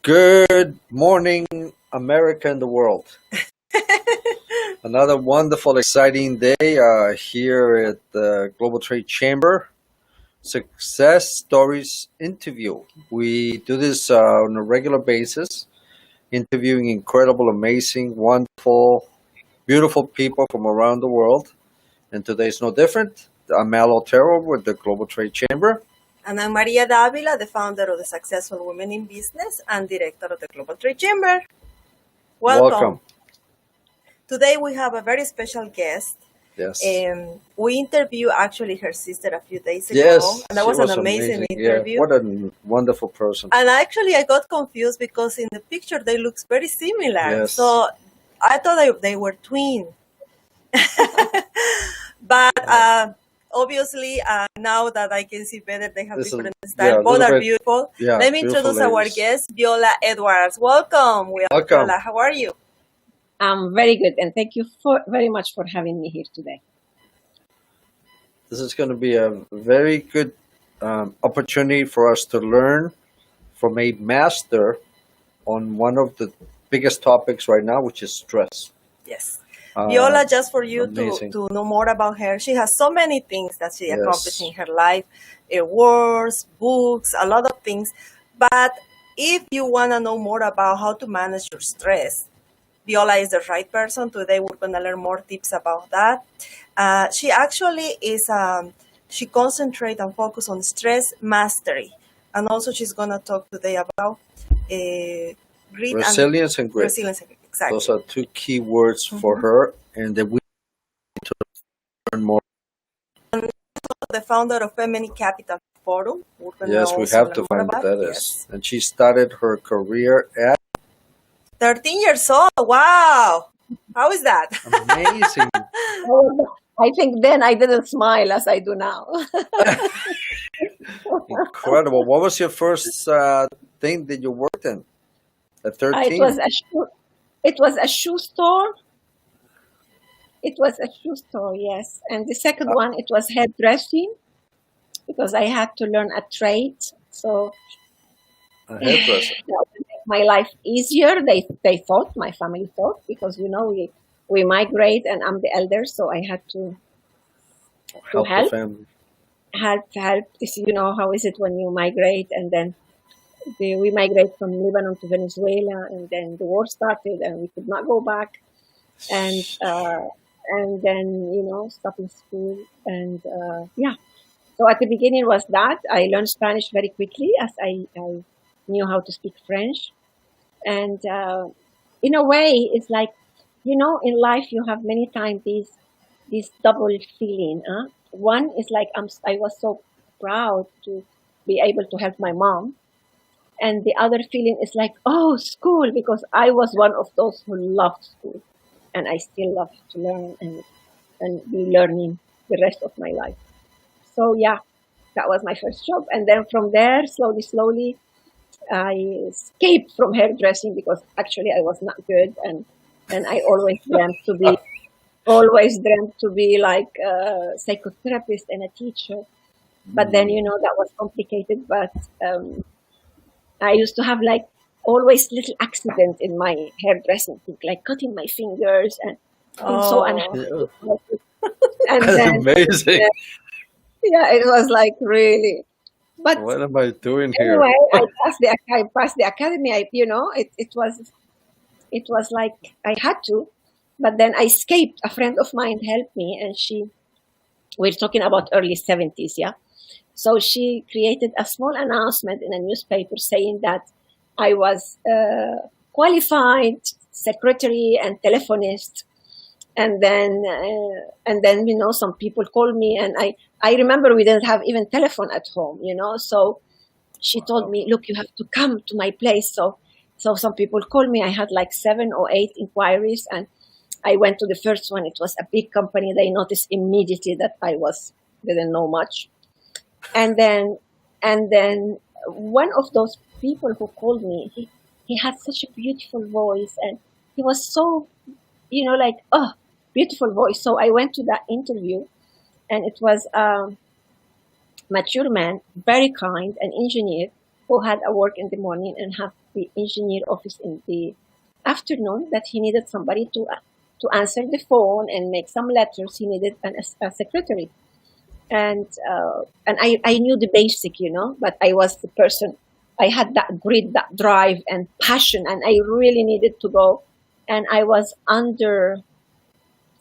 Good morning, America and the world. Another wonderful, exciting day here at the Global Trade Chamber Success Stories Interview. We do this on a regular basis, interviewing incredible, amazing, wonderful, beautiful people from around the world. And today is no different. I'm Mal Otero with the Global Trade Chamber. And I'm Maria Davila, the founder of the Successful Women in Business and director of the Global Trade Chamber. Welcome. Today we have a very special guest. Yes. We interviewed actually her sister a few days ago. Yes, and that was an amazing interview. Yeah, what a wonderful person. And actually I got confused because in the picture they look very similar. Yes. So I thought they were twins. But obviously, now that I can see better, they have different styles. Both are beautiful. Yeah, let me introduce our guest, Viola Edwards. Welcome. Viola, how are you? I'm very good, and thank you very much for having me here today. This is going to be a very good opportunity for us to learn from a master on one of the biggest topics right now, which is stress. Yes. Viola, just for you to know more about her, she has so many things that she accomplished in her life, awards, books, a lot of things. But if you want to know more about how to manage your stress, Viola is the right person. Today we're going to learn more tips about that. She actually is, she concentrates and focuses on stress mastery. And also she's going to talk today about resilience and grit. Resilience and grit. Exactly. Those are two key words for her, and that we need to learn more. And the founder of Feminine Capital Forum. Yes, we have to find what that is. Yes. And she started her career at 13 years old. Wow. How is that? Amazing. I think then I didn't smile as I do now. Incredible. What was your first thing that you worked in at 13? It was a shoe store. It was a shoe store, yes. And the second one, it was hairdressing, because I had to learn a trade. So a hairdresser. That would make my life easier. They thought, my family thought, because we migrate, and I'm the elder, so I had to help the family. Help. How is it when you migrate, and then we migrated from Lebanon to Venezuela, and then the war started, and we could not go back, and then stopping school, and So at the beginning was that I learned Spanish very quickly, as I knew how to speak French, and in a way, it's like in life you have many times this double feeling. One is like I was so proud to be able to help my mom. And the other feeling is like, oh, school, because I was one of those who loved school. And I still love to learn and be learning the rest of my life. So, yeah, that was my first job. And then from there, slowly, I escaped from hairdressing, because actually I was not good. And I always dreamt to be like a psychotherapist and a teacher. But then, that was complicated. But I used to have like always little accidents in my hairdressing thing, like cutting my fingers and so unhappy. And that's then, amazing. Yeah, it was like really. But what am I doing anyway, here? I passed the academy. It was like I had to, but then I escaped. A friend of mine helped me, and we're talking about early 70s, yeah. So she created a small announcement in a newspaper saying that I was qualified secretary and telephonist. And then some people called me, and I remember we didn't have even telephone at home, So she told me, look, you have to come to my place. So some people called me. I had like 7 or 8 inquiries, and I went to the first one. It was a big company. They noticed immediately that I didn't know much. And then one of those people who called me, he had such a beautiful voice, and he was so, like, oh, beautiful voice. So I went to that interview, and it was mature man, very kind, an engineer who had a work in the morning and have the engineer office in the afternoon, that he needed somebody to answer the phone and make some letters. He needed a secretary. And I knew the basic, but I was the person. I had that grit, that drive and passion, and I really needed to go. And I was under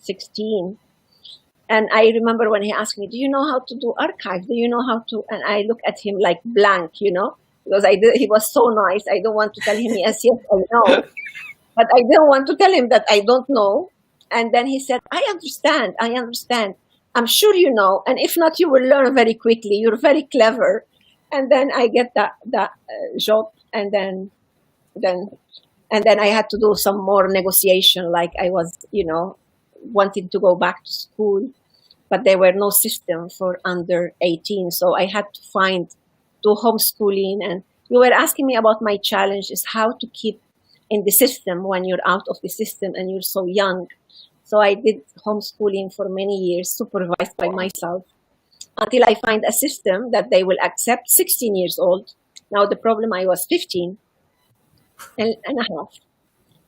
16. And I remember when he asked me, do you know how to do archive? Do you know how to? And I look at him like blank, because he was so nice. I don't want to tell him, yes, I know. But I didn't want to tell him that I don't know. And then he said, I understand. I'm sure you know. And if not, you will learn very quickly. You're very clever. And then I get that job. And then I had to do some more negotiation. Like I was, wanting to go back to school, but there were no system for under 18. So I had to do homeschooling. And you were asking me about my challenge is how to keep in the system when you're out of the system and you're so young. So I did homeschooling for many years, supervised by myself, until I find a system that they will accept 16 years old. Now the problem, I was 15 and a half.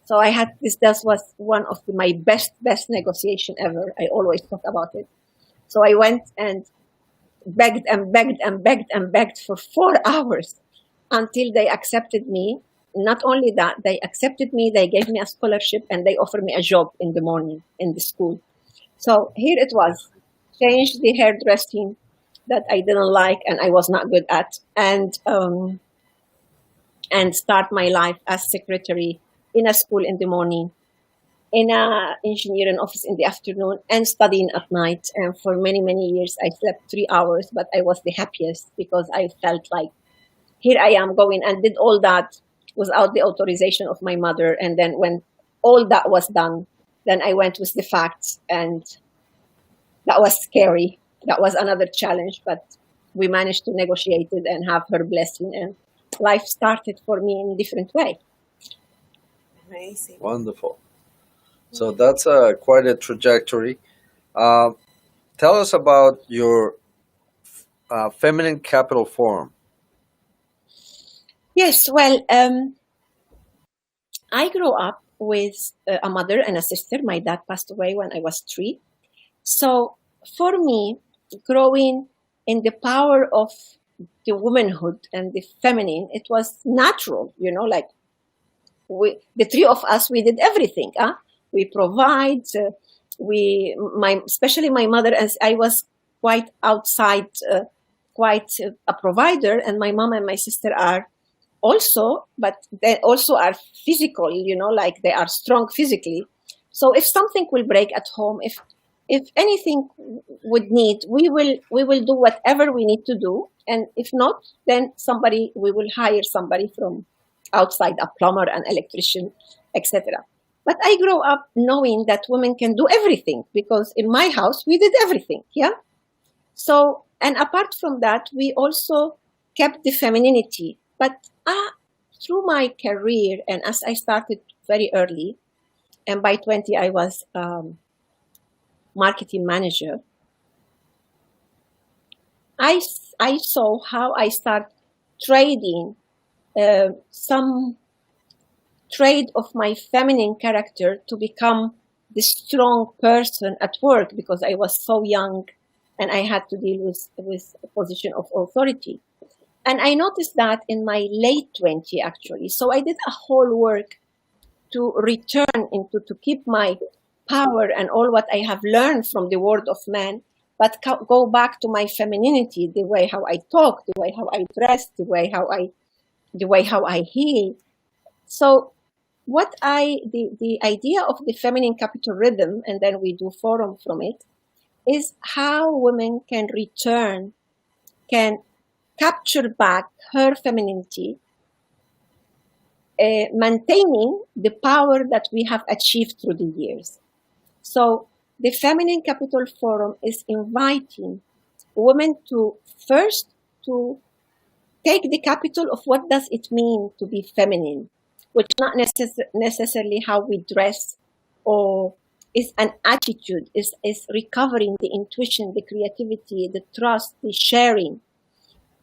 So I had this. That was one of my best negotiation ever. I always talk about it. So I went and begged and begged and begged and begged for 4 hours until they accepted me. Not only that, they accepted me, they gave me a scholarship, and they offered me a job in the morning in the school. So here it was, changed the hairdressing that I didn't like and I was not good at, and start my life as secretary in a school in the morning, in a engineering office in the afternoon, and studying at night. And for many, many years, I slept 3 hours, but I was the happiest because I felt like, here I am going and did all that without the authorization of my mother. And then when all that was done, then I went with the facts, and that was scary. That was another challenge, but we managed to negotiate it and have her blessing, and life started for me in a different way. Amazing. Wonderful. So that's quite a trajectory. Tell us about your Feminine Capital Forum. Yes, well, I grew up with a mother and a sister. My dad passed away when I was 3. So for me, growing in the power of the womanhood and the feminine, it was natural, like the 3 of us, we did everything. We provide, especially my mother, as I was quite outside, quite a provider, and my mom and my sister are also, but they also are physical, like they are strong physically. So if something will break at home, if anything would need, we will do whatever we need to do. And if not, then we will hire somebody from outside, a plumber, an electrician, etc. But I grew up knowing that women can do everything, because in my house, we did everything. Yeah. So, and apart from that, we also kept the femininity. But through my career, and as I started very early, and by 20, I was marketing manager, I saw how I start trading some trade of my feminine character to become the strong person at work, because I was so young and I had to deal with a position of authority. And I noticed that in my late 20s, actually. So I did a whole work to return to keep my power and all what I have learned from the world of men, but go back to my femininity, the way how I talk, the way how I dress, the way how I heal. So the idea of the feminine capital rhythm, and then we do forum from it, is how women can return, can capture back her femininity, maintaining the power that we have achieved through the years. So the Feminine Capital Forum is inviting women to first to take the capital of what does it mean to be feminine, which is not necessarily how we dress, or is an attitude, is recovering the intuition, the creativity, the trust, the sharing,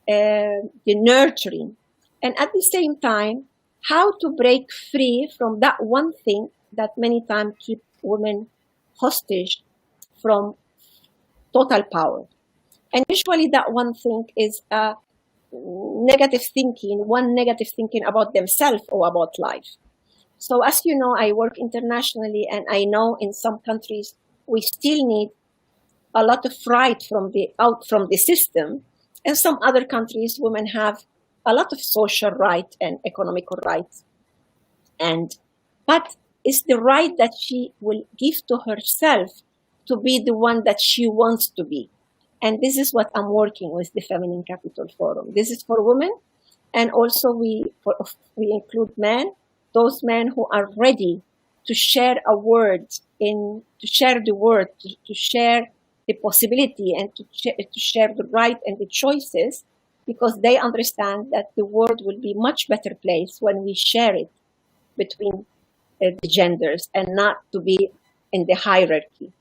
the nurturing. And at the same time, how to break free from that one thing that many times keep women hostage from total power. And usually that one thing is negative thinking about themselves or about life. So as you know, I work internationally, and I know in some countries we still need a lot of right from the system. In some other countries, women have a lot of social right and economical rights. But it's the right that she will give to herself to be the one that she wants to be. And this is what I'm working with the Feminine Capital Forum. This is for women, and also we include men, those men who are ready to share a word, to share the word, to share the possibility, and to share the right and the choices, because they understand that the world will be much better place when we share it between the genders and not to be in the hierarchy.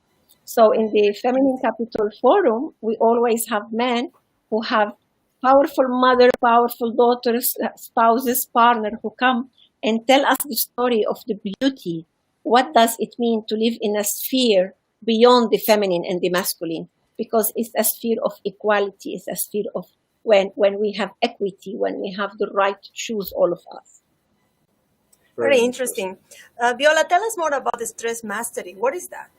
So in the Feminine Capital Forum, we always have men who have powerful mother, powerful daughters, spouses, partner, who come and tell us the story of the beauty. What does it mean to live in a sphere beyond the feminine and the masculine? Because it's a sphere of equality, it's a sphere of when we have equity, when we have the right to choose, all of us. Very interesting. Viola, tell us more about the stress mastery. What is that?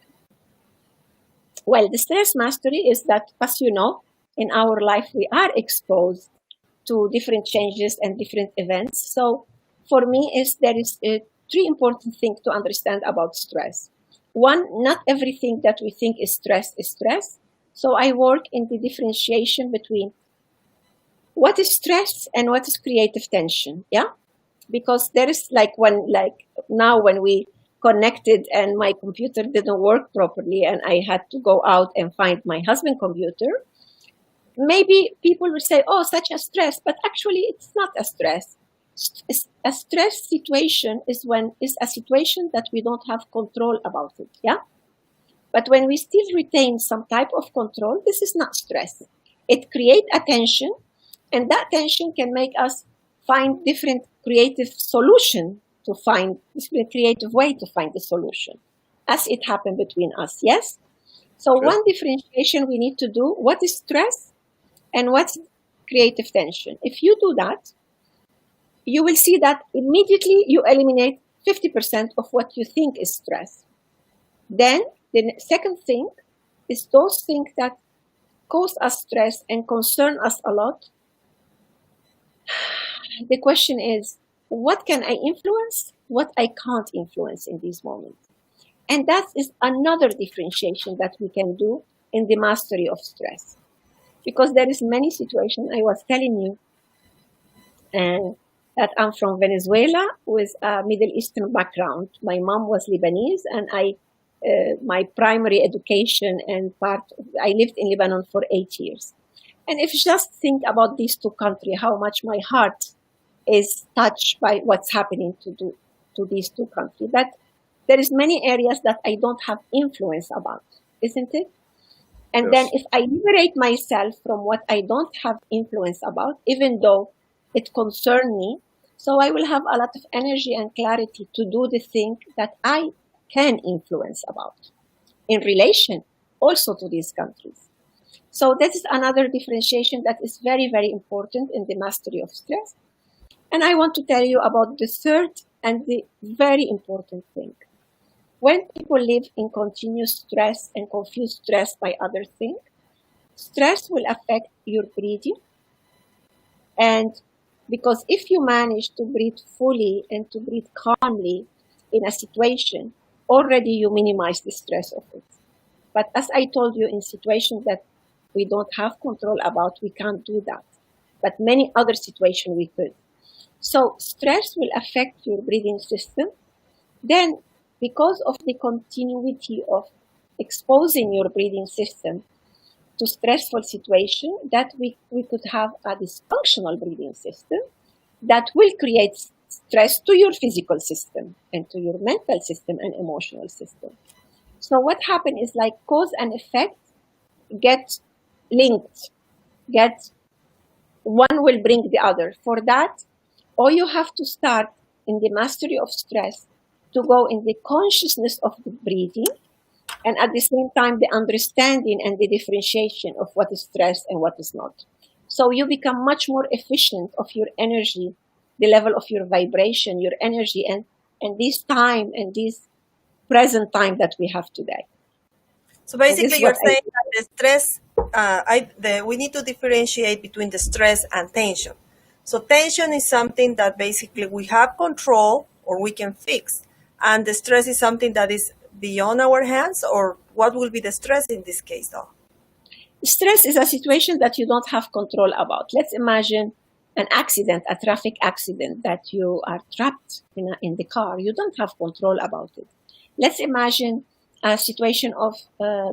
Well, the stress mastery is that, as you know, in our life, we are exposed to different changes and different events. So for me, there is three important things to understand about stress. One, not everything that we think is stress is stress. So I work in the differentiation between what is stress and what is creative tension. Yeah. Because there is now when we connected and my computer didn't work properly and I had to go out and find my husband's computer, maybe people will say, oh, such a stress, but actually it's not a stress. A stress situation is a situation that we don't have control about it, yeah? But when we still retain some type of control, this is not stress. It creates a tension, and that tension can make us find different creative solution to find different creative way to find the solution, as it happened between us. Yes. So sure. One differentiation we need to do: what is stress and what's creative tension. If you do that, you will see that immediately you eliminate 50% of what you think is stress. Then the second thing is those things that cause us stress and concern us a lot. The question is, what can I influence? What I can't influence in these moments? And that is another differentiation that we can do in the mastery of stress. Because there is many situations, I was telling you, and that I'm from Venezuela with a Middle Eastern background. My mom was Lebanese, and my primary education and I lived in Lebanon for 8 years. And if you just think about these two countries, how much my heart is touched by what's happening to these two countries, that there is many areas that I don't have influence about, isn't it? And yes. Then if I liberate myself from what I don't have influence about, even though it concerns me, so I will have a lot of energy and clarity to do the thing that I can influence about in relation also to these countries. So that is another differentiation that is very, very important in the mastery of stress. And I want to tell you about the third and the very important thing. When people live in continuous stress and confuse stress by other things, stress will affect your breathing. And because if you manage to breathe fully and to breathe calmly in a situation, already you minimize the stress of it. But as I told you, in situations that we don't have control about, we can't do that. But many other situations we could. So stress will affect your breathing system. Then, because of the continuity of exposing your breathing system to stressful situation, that we could have a dysfunctional breathing system that will create stress to your physical system and to your mental system and emotional system. So what happened is like cause and effect get linked, get one will bring the other. For that, or you have to start in the mastery of stress to go in the consciousness of the breathing, and at the same time the understanding and the differentiation of what is stress and what is not. So you become much more efficient of your energy, the level of your vibration, your energy, and this time and this present time that we have today. So basically, you're saying that the stress, we need to differentiate between the stress and tension. So tension is something that basically we have control or we can fix. And the stress is something that is beyond our hands, or what will be the stress in this case though? Stress is a situation that you don't have control about. Let's imagine an accident, a traffic accident, that you are trapped in the car. You don't have control about it. Let's imagine a situation of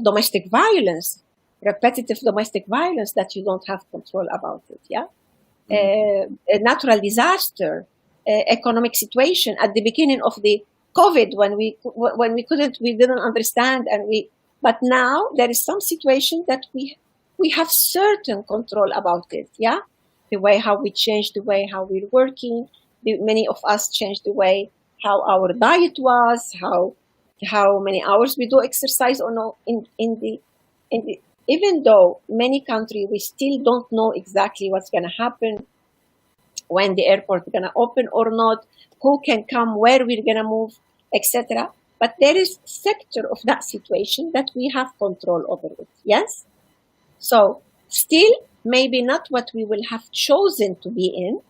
domestic violence, repetitive domestic violence that you don't have control about it. Yeah, a natural disaster, economic situation at the beginning of the COVID when we didn't understand, but now there is some situation that we have certain control about it. Yeah, the way how we change, the way how we're working. Many of us changed the way how our diet was, how many hours we do exercise or no in the even though many countries we still don't know exactly what's going to happen, when the airport is going to open or not, who can come, where we're going to move, etc. But there is sector of that situation that we have control over it. Yes, so still maybe not what we will have chosen to be in,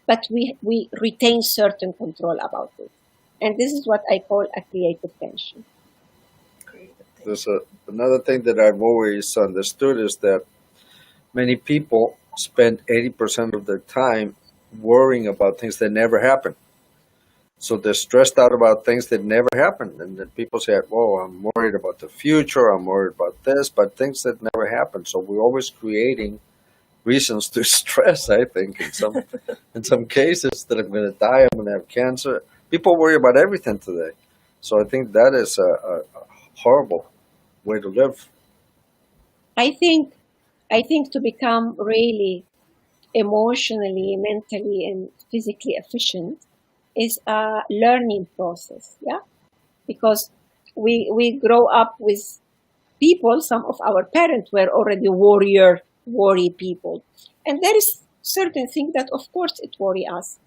but we retain certain control about it. And this is what I call a creative tension. There's another thing that I've always understood is that many people spend 80% of their time worrying about things that never happen. So they're stressed out about things that never happen. And then people say, "Whoa, I'm worried about the future. I'm worried about this," but things that never happen. So we're always creating reasons to stress, I think, in some cases, that I'm going to die, I'm going to have cancer. People worry about everything today. So I think that is a horrible way to live. I think to become really emotionally, mentally, and physically efficient is a learning process. Yeah, because we grow up with people. Some of our parents were already worry people, and there is certain things that, of course, it worry us.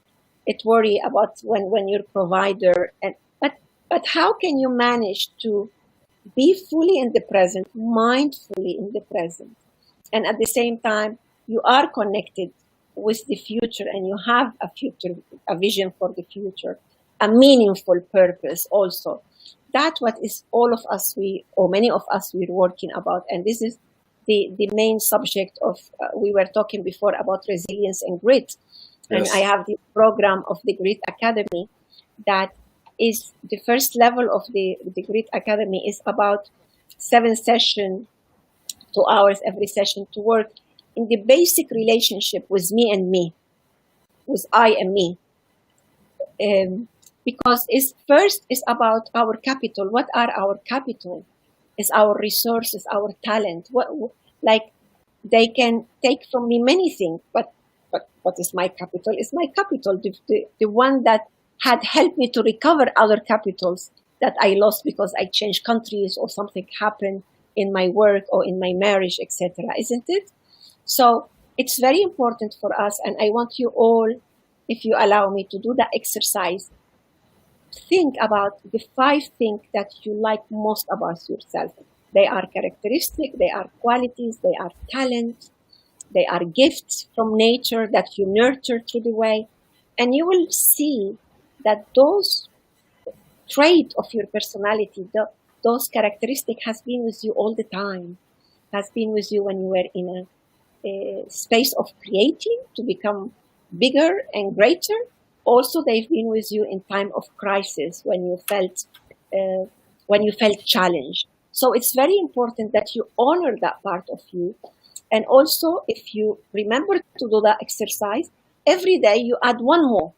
It worry about when you're provider, but how can you manage to be fully in the present, mindfully in the present, and at the same time you are connected with the future, and you have a vision for the future, a meaningful purpose also. That's what is all of us, many of us, we're working about. And this is the main subject of, we were talking before about resilience and grit. And Yes. I have the program of the Grit Academy that is the first level of the Grit Academy is about 7 sessions, 2 hours every session to work in the basic relationship with me and me, with I and me. Because first is about our capital. What are our capital? Is our resources, our talent. Like they can take from me many things, but what is my capital? Is my capital the one that had helped me to recover other capitals that I lost because I changed countries or something happened in my work or in my marriage, etc. Isn't it? So it's very important for us, and I want you all, if you allow me to do that exercise, think about the 5 things that you like most about yourself. They are characteristics, they are qualities, they are talents, they are gifts from nature that you nurture through the way. And you will see that those traits of your personality, those characteristics has been with you all the time, has been with you when you were in a space of creating to become bigger and greater. Also, they've been with you in time of crisis when you felt challenged. So it's very important that you honor that part of you. And also, if you remember to do that exercise, every day you add one more.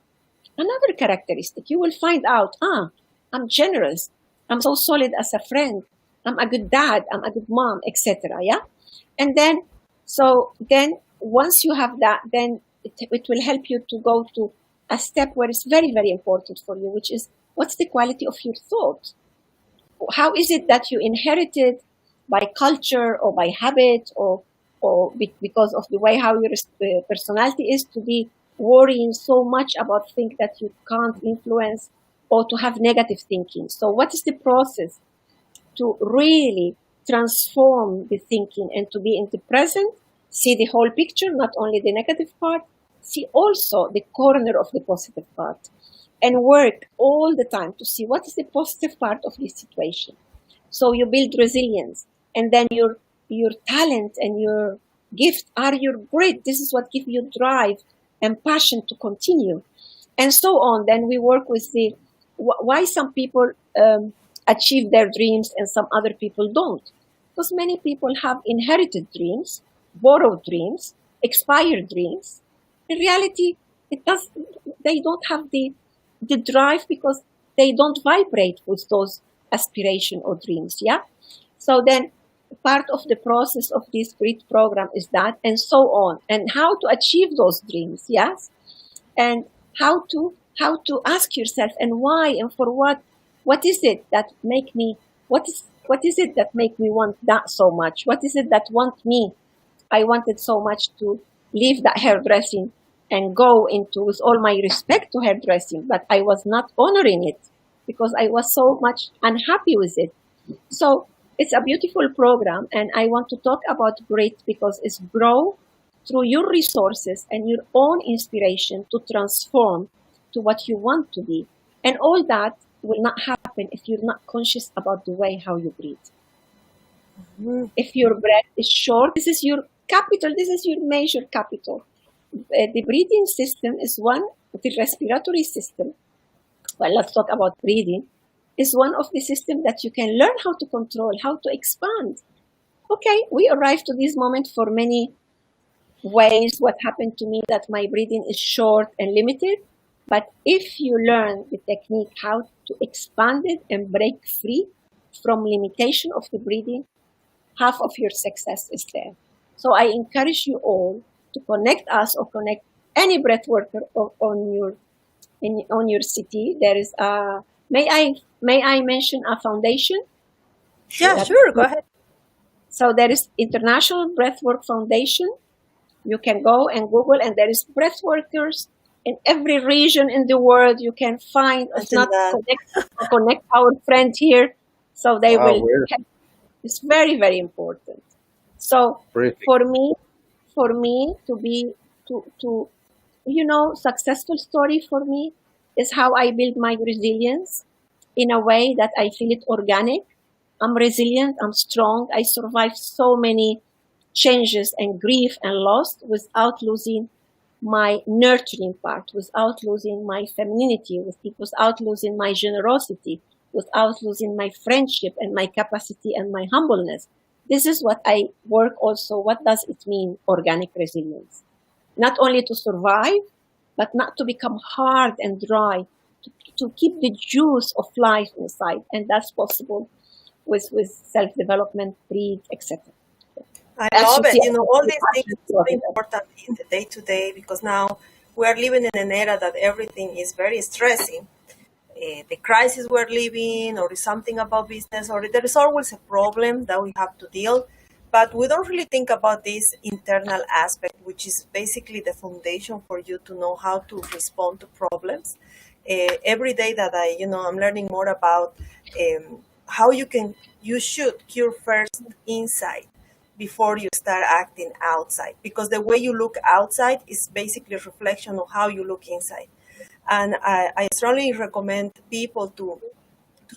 another characteristic. You will find out, I'm generous. I'm so solid as a friend. I'm a good dad. I'm a good mom, etc. Yeah. And then, once you have that, then it will help you to go to a step where it's very, very important for you, which is what's the quality of your thought? How is it that you inherited by culture or by habit or because of the way how your personality is to be worrying so much about things that you can't influence or to have negative thinking? So what is the process to really transform the thinking and to be in the present, see the whole picture, not only the negative part, see also the corner of the positive part, and work all the time to see what is the positive part of this situation. So you build resilience, and then your talent and your gift are your grit. This is what gives you drive and passion to continue, and so on. Then we work with the why some people achieve their dreams and some other people don't. Because many people have inherited dreams, borrowed dreams, expired dreams. In reality, they don't have the drive because they don't vibrate with those aspiration or dreams. Yeah. So then part of the process of this great program is that, and so on, and how to achieve those dreams. Yes. And how to ask yourself and why and for what is it that make me, what is it that make me want that so much? What is it that I wanted so much to leave that hairdressing and go into, with all my respect to hairdressing, but I was not honoring it because I was so much unhappy with it. So it's a beautiful program, and I want to talk about grit because it's grow through your resources and your own inspiration to transform to what you want to be. And all that will not happen if you're not conscious about the way how you breathe. Mm-hmm. If your breath is short, this is your capital, this is your major capital. The breathing system is one, the respiratory system. Well, let's talk about breathing. Is one of the systems that you can learn how to control, how to expand. Okay, we arrived to this moment for many ways. What happened to me that my breathing is short and limited. But if you learn the technique how to expand it and break free from limitation of the breathing, half of your success is there. So I encourage you all to connect us or connect any breath worker on your city. There is a, may I mention a foundation? Yeah, sure, go ahead. So there is International Breathwork Foundation. You can go and Google, and there is breath workers in every region in the world. You can find, if not connect our friend here, so they will help. It's very, very important. So for me to be successful story for me is how I build my resilience in a way that I feel it organic. I'm resilient, I'm strong, I survived so many changes and grief and loss without losing my nurturing part, without losing my femininity, without losing my generosity, without losing my friendship and my capacity and my humbleness. This is what I work also. What does it mean, organic resilience? Not only to survive, but not to become hard and dry, to keep the juice of life inside. And that's possible with self-development, breathe, etc. I love it. All these things are so important in the day-to-day because now we are living in an era that everything is very stressing. The crisis we're living, or something about business, or there is always a problem that we have to deal. But we don't really think about this internal aspect, which is basically the foundation for you to know how to respond to problems. Every day that I'm learning more about how you should cure first inside before you start acting outside, because the way you look outside is basically a reflection of how you look inside. And I strongly recommend people to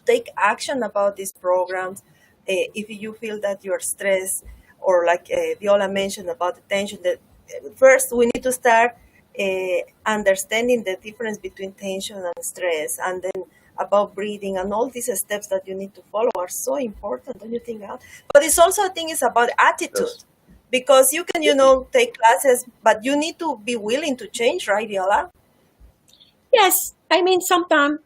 take action about these programs. If you feel that you're stressed, or like Viola mentioned about the tension, that first we need to start understanding the difference between tension and stress, and then about breathing, and all these steps that you need to follow are so important, don't you think? But it's also, I think, it's about attitude. Yes. Because you can, take classes, but you need to be willing to change, right, Viola? Yes, I mean, sometimes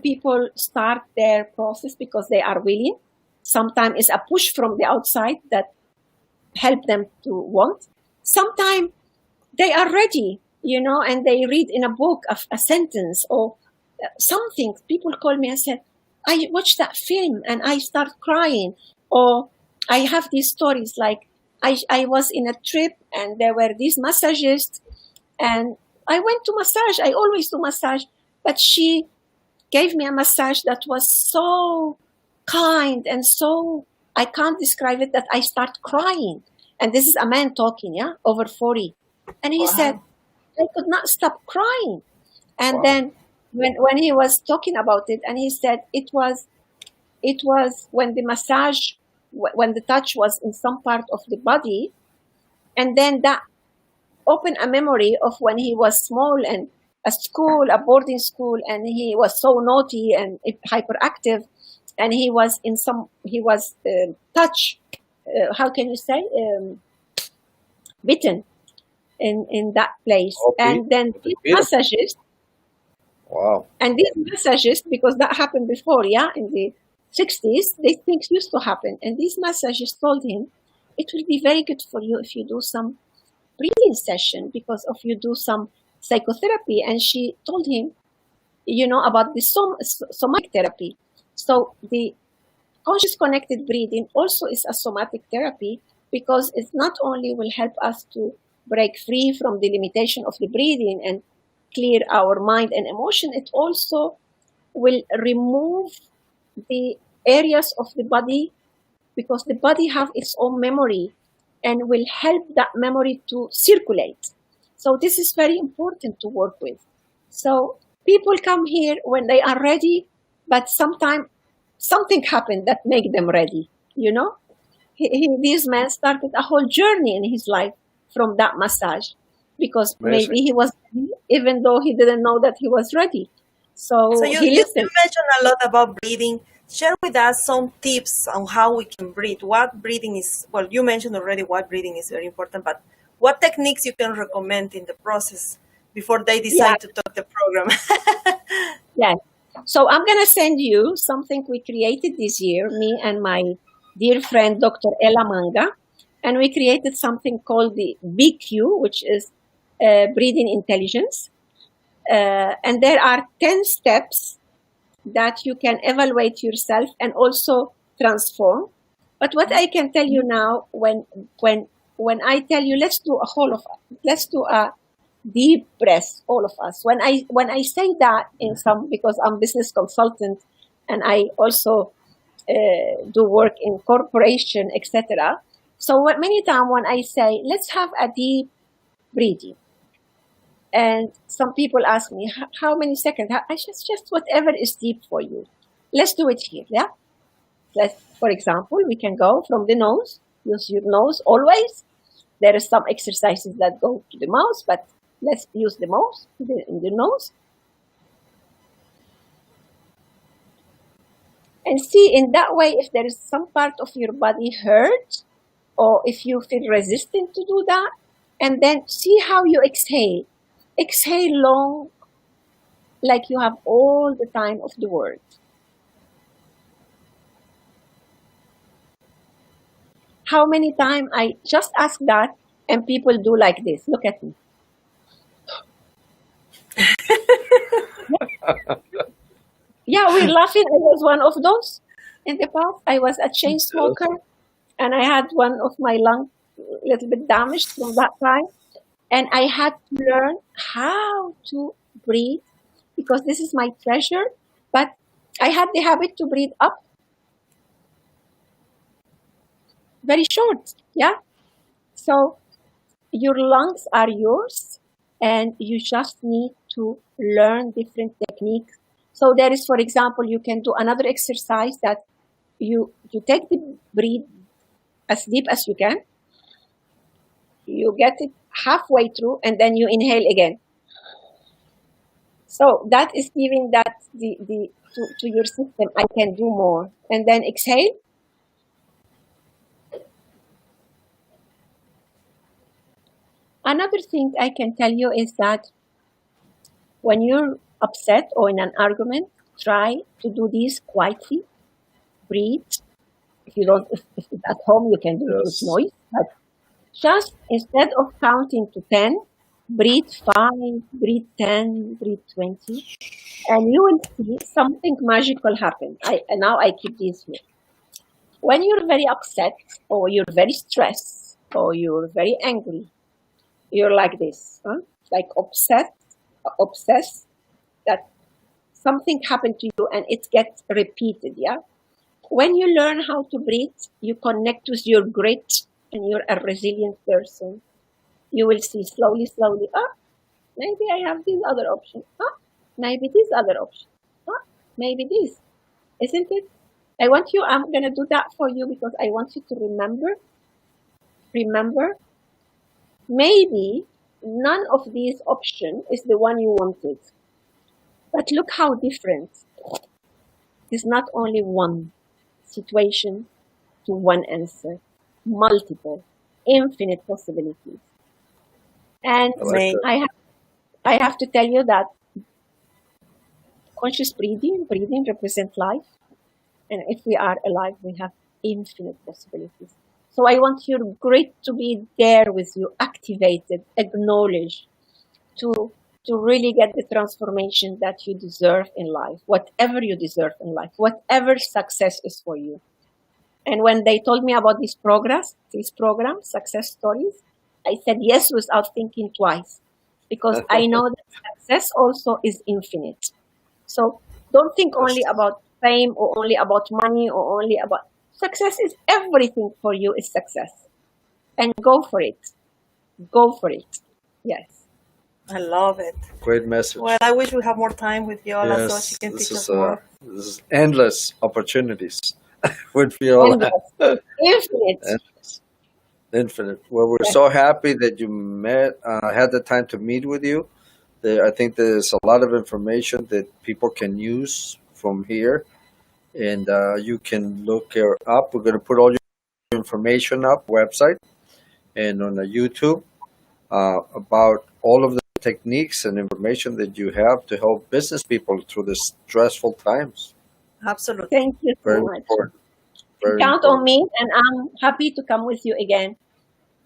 people start their process because they are willing. Sometimes it's a push from the outside that help them to want. Sometimes they are ready, and they read in a book a sentence or something. People call me and said, I watched that film and I start crying. Or I have these stories like I was in a trip and there were these massagists and I went to massage. I always do massage, but she gave me a massage that was so kind and so, I can't describe it, that I start crying. And this is a man talking, over 40. And he said, I could not stop crying. And then when he was talking about it, and he said it was when the massage, when the touch was in some part of the body, and then that opened a memory of when he was small and a boarding school, and he was so naughty and hyperactive, and he was touch, how can you say, bitten in that place. And then these massages, because that happened before, in the 60s, these things used to happen. And these massages told him, it will be very good for you if you do some breathing session, because if you do some psychotherapy. And she told him, about the somatic therapy. So the conscious connected breathing also is a somatic therapy, because it not only will help us to break free from the limitation of the breathing and clear our mind and emotion, it also will remove the areas of the body, because the body have its own memory and will help that memory to circulate. So this is very important to work with. So people come here when they are ready, but sometimes something happened that make them ready, This man started a whole journey in his life from that massage, because maybe he was ready, even though he didn't know that he was ready. So you mentioned a lot about breathing. Share with us some tips on how we can breathe. What breathing is, well, you mentioned already what breathing is very important, but what techniques you can recommend in the process before they decide to talk the program? Yes. So I'm going to send you something we created this year, me and my dear friend, Dr. Ella Manga. And we created something called the BQ, which is breathing intelligence. And there are 10 steps that you can evaluate yourself and also transform. But what I can tell you now, when I tell you, let's do a deep breath, all of us. When I say that because I'm business consultant and I also do work in corporation, etc. So many times when I say, let's have a deep breathing, and some people ask me, how many seconds? I just whatever is deep for you. Let's do it here, for example, we can go from the nose. Use your nose always. There are some exercises that go to the mouth, but let's use the mouth, the nose. And see in that way if there is some part of your body hurt, or if you feel resistant to do that. And then see how you exhale. Exhale long, like you have all the time of the world. How many times I just ask that and people do like this? Look at me. Yeah, we're laughing. I was one of those in the past. I was a chain smoker and I had one of my lungs a little bit damaged from that time. And I had to learn how to breathe, because this is my treasure. But I had the habit to breathe up. Very short, So your lungs are yours and you just need to learn different techniques. So there is, for example, you can do another exercise that you take the breath as deep as you can. You get it halfway through and then you inhale again. So that is giving that to your system, I can do more. And then exhale. Another thing I can tell you is that When you're upset or in an argument, try to do this quietly. Breathe. If you don't, if it's at home, you can do it with Yes. noise. But just instead of counting to 10, breathe 5, breathe 10, breathe 20, and you will see something magical happen. Now I keep this here. When you're very upset, or you're very stressed, or you're very angry, you're like this, huh? Like obsessed that something happened to you and it gets repeated, yeah? When you learn how to breathe, you connect with your grit and you're a resilient person. You will see slowly, maybe I have this other option. Maybe this other option. Maybe this. Isn't it? I'm going to do that for you because I want you to remember, maybe none of these options is the one you wanted. But look how different. It's not only one situation to one answer, multiple, infinite possibilities. And I have to tell you that conscious breathing represents life. And if we are alive, we have infinite possibilities. So I want your grit to be there with you, activated, acknowledged, to really get the transformation that you deserve in life, whatever you deserve in life, whatever success is for you. And when they told me about this program, Success Stories, I said yes without thinking twice, because I know that success also is infinite. So don't think only about fame or only about money or only about success. Is everything for you is success, and go for it. Go for it. Yes. I love it. Great message. Well, I wish we have more time with Viola so she can teach us more. This is endless opportunities with Viola. Infinite. Infinite. Well, we're so happy that you had the time to meet with you. I think there's a lot of information that people can use from here, and you can look her up. We're going to put all your information up, website, and on the YouTube about all of the techniques and information that you have to help business people through these stressful times. Absolutely. Thank you so much. Important. Count on me, and I'm happy to come with you again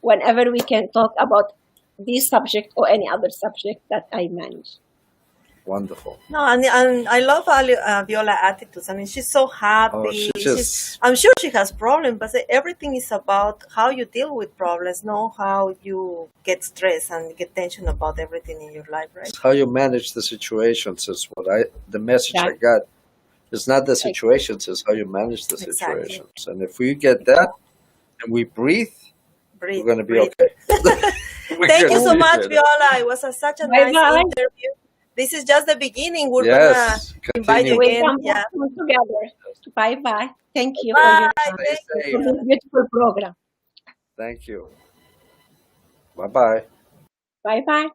whenever we can talk about this subject or any other subject that I manage. Wonderful. No, and I love Viola attitudes. I mean, she's so happy. I'm sure she has problems, but everything is about how you deal with problems, not how you get stressed and get tension about everything in your life, right? It's how you manage the situations is the message I got. It's not the situations, it's how you manage the situations. And if we get that and we breathe, we're going to be okay. Thank you so much, Viola. It was such a nice interview. This is just the beginning. We're going to invite you again. Yeah. Together. Bye-bye. Thank you for this beautiful program. Thank you. Bye-bye. Bye-bye.